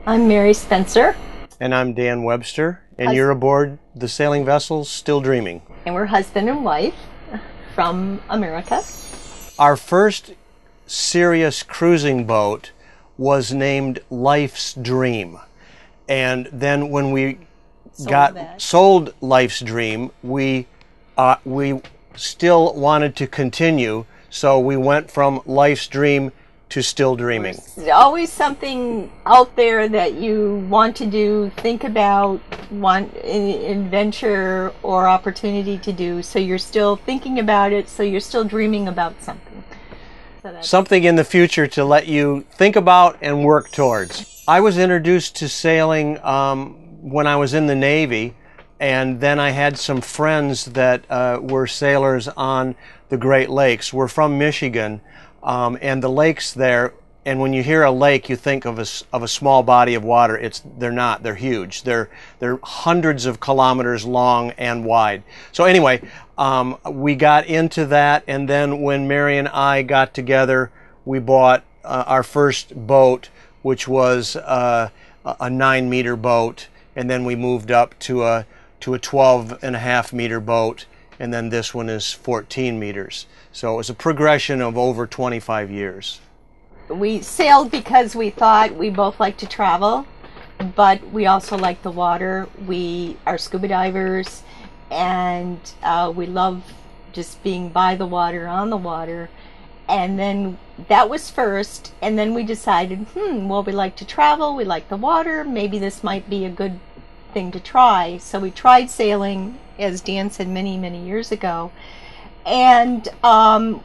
I'm Mary Spencer. And I'm Dan Webster, and you're aboard the sailing vessel Still Dreaming. And we're husband and wife from America. Our first serious cruising boat was named Life's Dream. And then when we sold Life's Dream, we still wanted to continue, so we went from Life's Dream to Still Dreaming. There's always something out there that you want to do, think about, want an adventure or opportunity to do, so you're still thinking about it, so you're still dreaming about something. So something in the future to let you think about and work towards. I was introduced to sailing when I was in the Navy, and then I had some friends that were sailors on the Great Lakes. We're from Michigan. And the lakes there, and when you hear a lake, you think of a small body of water. They're not. They're huge. They're hundreds of kilometers long and wide. So anyway, we got into that, and then when Mary and I got together, we bought our first boat, which was a 9-meter boat, and then we moved up to a 12.5-meter boat, and then this one is 14 meters. So it was a progression of over 25 years. We sailed because we thought we both like to travel, but we also like the water. We are scuba divers, and we love just being by the water, on the water. And then that was first, and then we decided, well, we like to travel, we like the water, maybe this might be a good thing to try. So we tried sailing, as Dan said, many, many years ago. And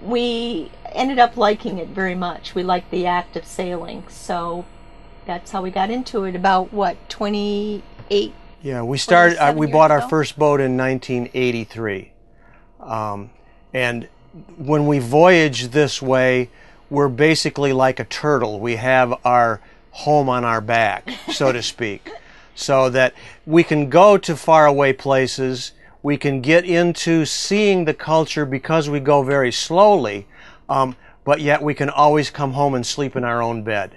we ended up liking it very much. We liked the act of sailing. So that's how we got into it about, 28? Yeah, we started, we bought our first boat in 1983. And when we voyage this way, we're basically like a turtle. We have our home on our back, so to speak, so that we can go to faraway places. We can get into seeing the culture because we go very slowly, but yet we can always come home and sleep in our own bed.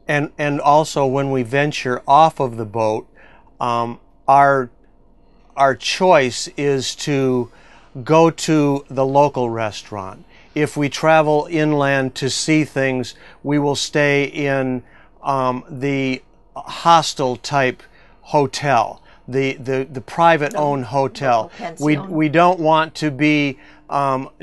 And also when we venture off of the boat, our choice is to go to the local restaurant. If we travel inland to see things, we will stay in the hostel type hotel. The private owned hotel. We don't want to be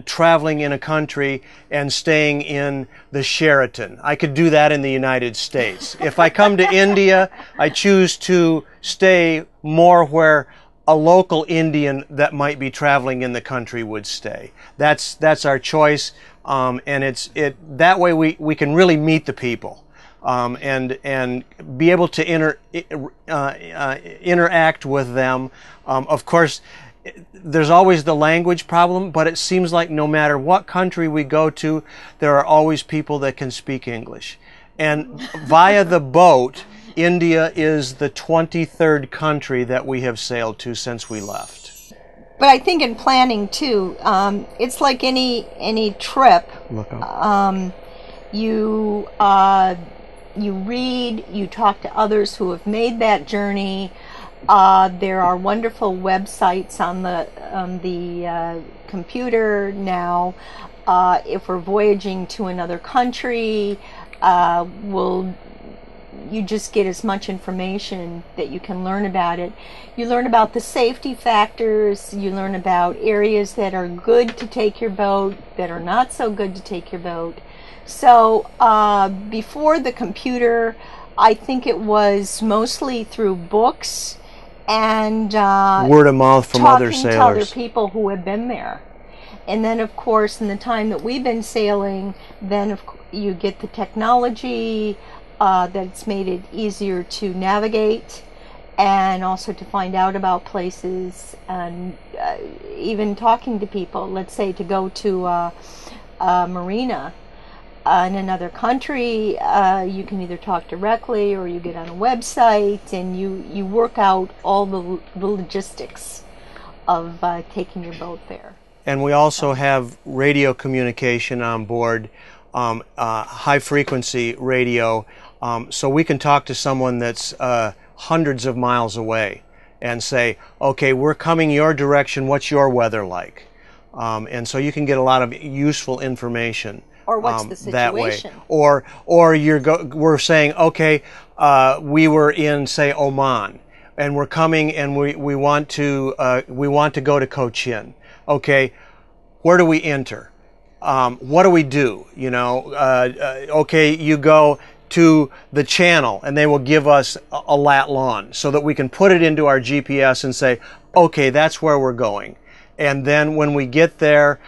traveling in a country and staying in the Sheraton. I could do that in the United States. If I come to India, I choose to stay more where a local Indian that might be traveling in the country would stay. That's our choice, and that way we can really meet the people. And be able to interact with them. Of course, there's always the language problem, but it seems like no matter what country we go to, there are always people that can speak English. And via the boat, India is the 23rd country that we have sailed to since we left. But I think in planning too, it's like any trip. You read, you talk to others who have made that journey. There are wonderful websites on the computer now. If we're voyaging to another country, you just get as much information that you can learn about it. You learn about the safety factors, you learn about areas that are good to take your boat, that are not so good to take your boat. So before the computer, I think it was mostly through books and word of mouth from other sailors. Talking to other people who have been there. And then, of course, in the time that we've been sailing, then you get the technology that's made it easier to navigate and also to find out about places, and even talking to people. Let's say to go to a marina in another country, you can either talk directly or you get on a website and you work out all the logistics of taking your boat there. And we also have radio communication on board, high frequency radio So we can talk to someone that's hundreds of miles away and say, okay, we're coming your direction, what's your weather like? And so you can get a lot of useful information. Or what's the situation? That way. Or we're saying, okay, we were in, say, Oman, and we're coming and we want to go to Cochin. Okay, where do we enter? What do we do? You know, okay, you go to the channel and they will give us a lat long so that we can put it into our GPS and say, okay, that's where we're going. And then when we get there,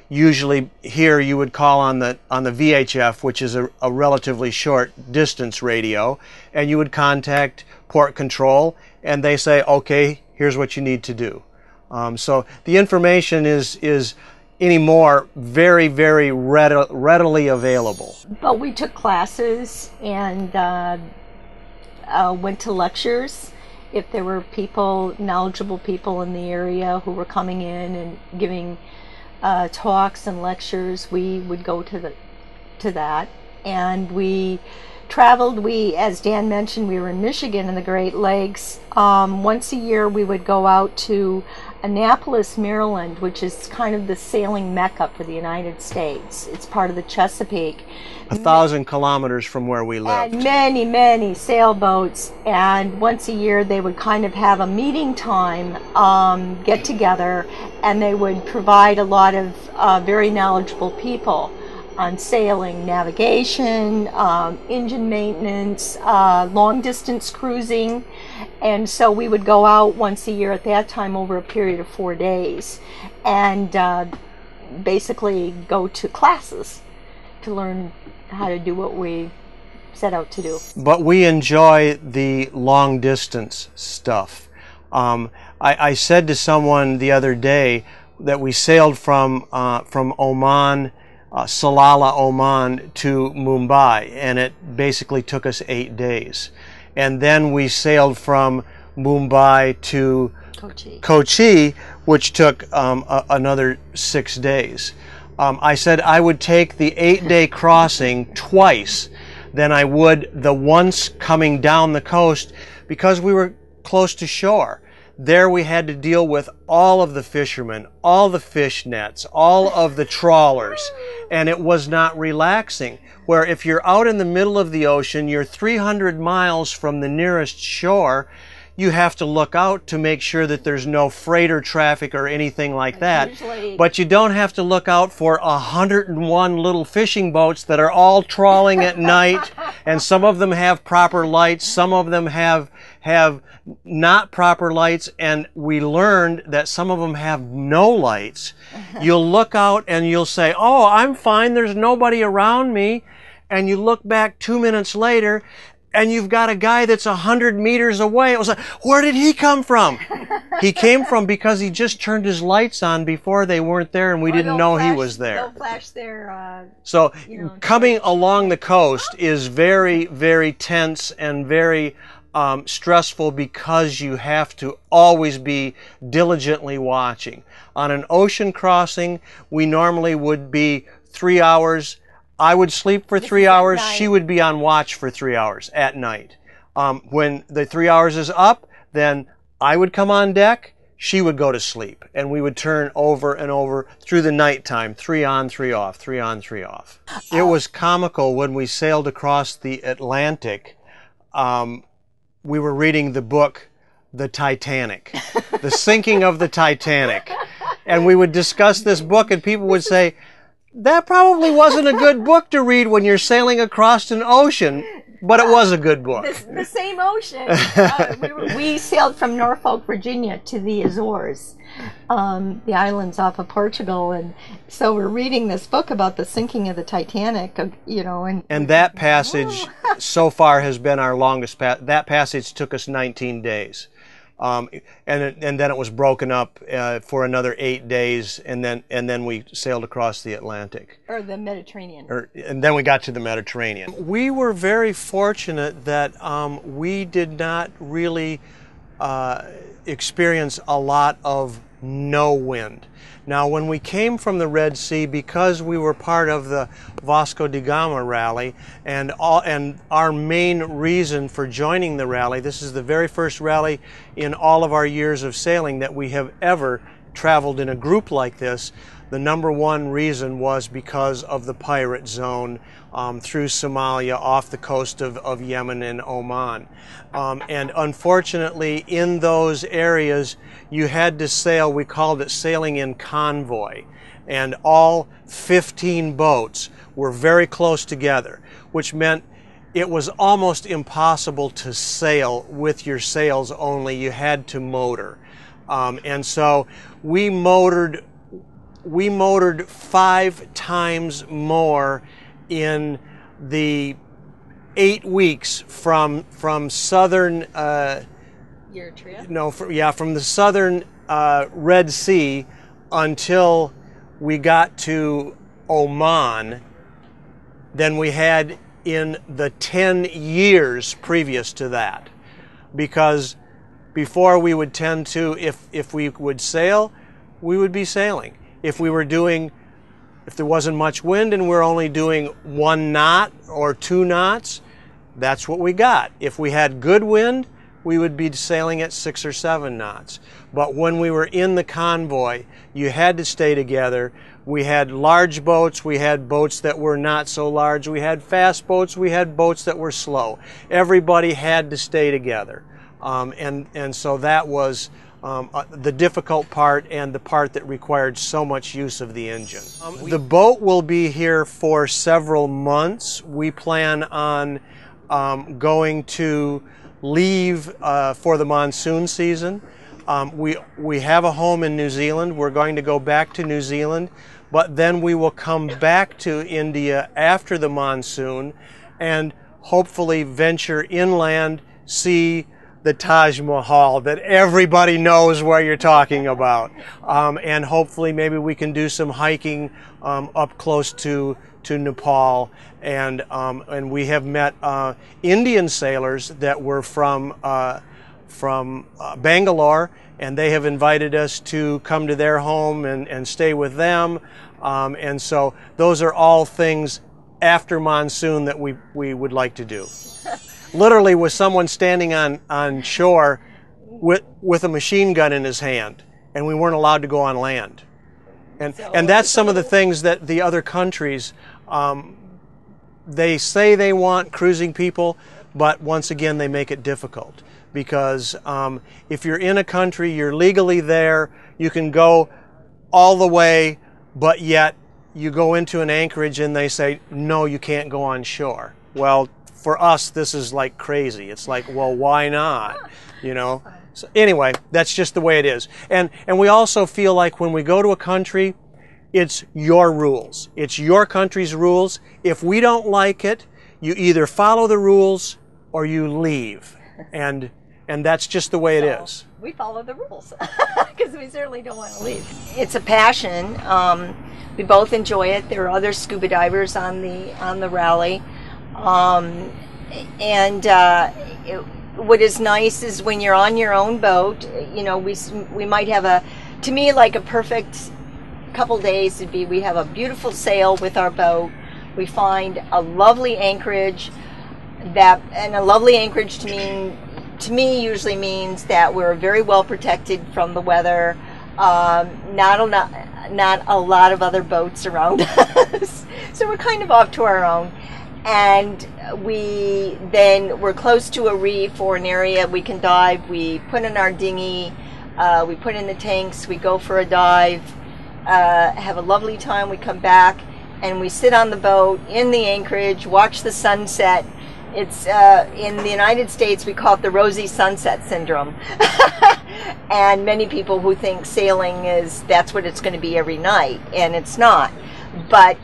usually here you would call on the VHF, which is a relatively short distance radio, and you would contact port control and they say, okay, here's what you need to do. So the information is anymore very, very readily available. But we took classes and went to lectures. If there were people, knowledgeable people in the area who were coming in and giving talks and lectures, we would go to that. And we traveled. As Dan mentioned, we were in Michigan in the Great Lakes. Once a year we would go out to Annapolis, Maryland, which is kind of the sailing mecca for the United States. It's part of the Chesapeake. 1,000 kilometers from where we lived. And many, many sailboats. And once a year they would kind of have a meeting time, get together, and they would provide a lot of very knowledgeable people on sailing, navigation, engine maintenance, long distance cruising. And so we would go out once a year at that time over a period of 4 days and basically go to classes to learn how to do what we set out to do. But we enjoy the long distance stuff. I said to someone the other day that we sailed from Oman, Salalah, Oman to Mumbai, and it basically took us 8 days. And then we sailed from Mumbai to Kochi, which took another 6 days. I said I would take the 8-day crossing twice than I would the once coming down the coast, because we were close to shore. There we had to deal with all of the fishermen, all the fish nets, all of the trawlers, and it was not relaxing. Where if you're out in the middle of the ocean, you're 300 miles from the nearest shore, you have to look out to make sure that there's no freighter traffic or anything like that. But you don't have to look out for 101 little fishing boats that are all trawling at night, and some of them have proper lights, some of them have not proper lights, and we learned that some of them have no lights. You'll look out and you'll say, oh, I'm fine, there's nobody around me. And you look back 2 minutes later and you've got a guy that's 100 meters away. It was like, where did he come from? He came from because he just turned his lights on before they weren't there and we didn't know he was there. They'll flash their, so coming along the coast is very, very tense and very stressful, because you have to always be diligently watching. On an ocean crossing, we normally would be 3 hours. I would sleep for 3 hours. She would be on watch for 3 hours at night. When the 3 hours is up, then I would come on deck. She would go to sleep, and we would turn over and over through the nighttime, 3 on, 3 off, 3 on, 3 off. It was comical when we sailed across the Atlantic. We were reading the book, The Titanic, the sinking of the Titanic. And we would discuss this book, and people would say, that probably wasn't a good book to read when you're sailing across an ocean, but it was a good book. The same ocean. We sailed from Norfolk, Virginia to the Azores, the islands off of Portugal, and so we're reading this book about the sinking of the Titanic, and that passage so far has been our longest that passage took us 19 days. And then it was broken up for another 8 days, and then we sailed across the Atlantic. Or the Mediterranean. And then we got to the Mediterranean. We were very fortunate that we did not really experience a lot of no wind. Now, when we came from the Red Sea, because we were part of the Vasco Da Gama rally, and our main reason for joining the rally, this is the very first rally in all of our years of sailing that we have ever traveled in a group like this. The number one reason was because of the pirate zone through Somalia, off the coast of Yemen and Oman. And unfortunately, in those areas, you had to sail, we called it sailing in convoy. And all 15 boats were very close together, which meant it was almost impossible to sail with your sails only. You had to motor. And so we motored 5 times more in the 8 weeks from southern Eritrea? No, from the southern Red Sea until we got to Oman than we had in the 10 years previous to that. Because before we would tend to, if we would sail, we would be sailing. If there wasn't much wind and we're only doing 1 knot or 2 knots, that's what we got. If we had good wind, we would be sailing at 6 or 7 knots. But when we were in the convoy, you had to stay together. We had large boats, we had boats that were not so large, we had fast boats, we had boats that were slow. Everybody had to stay together. And so that was the difficult part and the part that required so much use of the engine. The boat will be here for several months. We plan on going to leave for the monsoon season. We have a home in New Zealand. We're going to go back to New Zealand, but then we will come back to India after the monsoon and hopefully venture inland, see the Taj Mahal that everybody knows where you're talking about. And hopefully maybe we can do some hiking up close to Nepal. And we have met Indian sailors that were from Bangalore, and they have invited us to come to their home and stay with them. And so those are all things after monsoon that we would like to do. Literally with someone standing on shore with a machine gun in his hand, and we weren't allowed to go on land. And that's some of the things that the other countries, they say they want cruising people, but once again they make it difficult. Because if you're in a country, you're legally there, you can go all the way, but yet you go into an anchorage and they say, no, you can't go on shore. Well, for us, this is like crazy. It's like, well, why not? You know? So anyway, that's just the way it is. And we also feel like when we go to a country, it's your rules. It's your country's rules. If we don't like it, you either follow the rules or you leave. And that's just the way it is. We follow the rules because we certainly don't want to leave. It's a passion. We both enjoy it. There are other scuba divers on the rally. What is nice is when you're on your own boat, you know, we might have to me, like a perfect couple days would be, we have a beautiful sail with our boat. We find a lovely anchorage and a lovely anchorage to me usually means that we're very well protected from the weather. Not a lot of other boats around us. So we're kind of off to our own. And we're close to a reef or an area we can dive. We put in our dinghy, we put in the tanks, we go for a dive, have a lovely time. We come back and we sit on the boat in the anchorage, watch the sunset. It's in the United States we call it the rosy sunset syndrome. And many people who think sailing that's what it's going to be every night, and it's not. But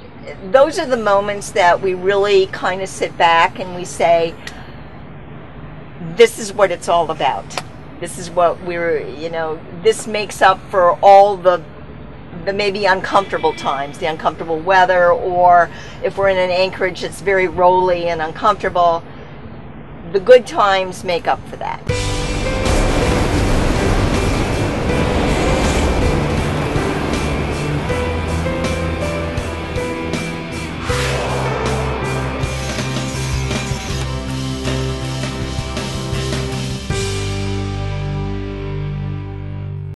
those are the moments that we really kind of sit back and we say, this is what it's all about. This is what this makes up for all the maybe uncomfortable times, the uncomfortable weather, or if we're in an anchorage that's very rolly and uncomfortable. The good times make up for that.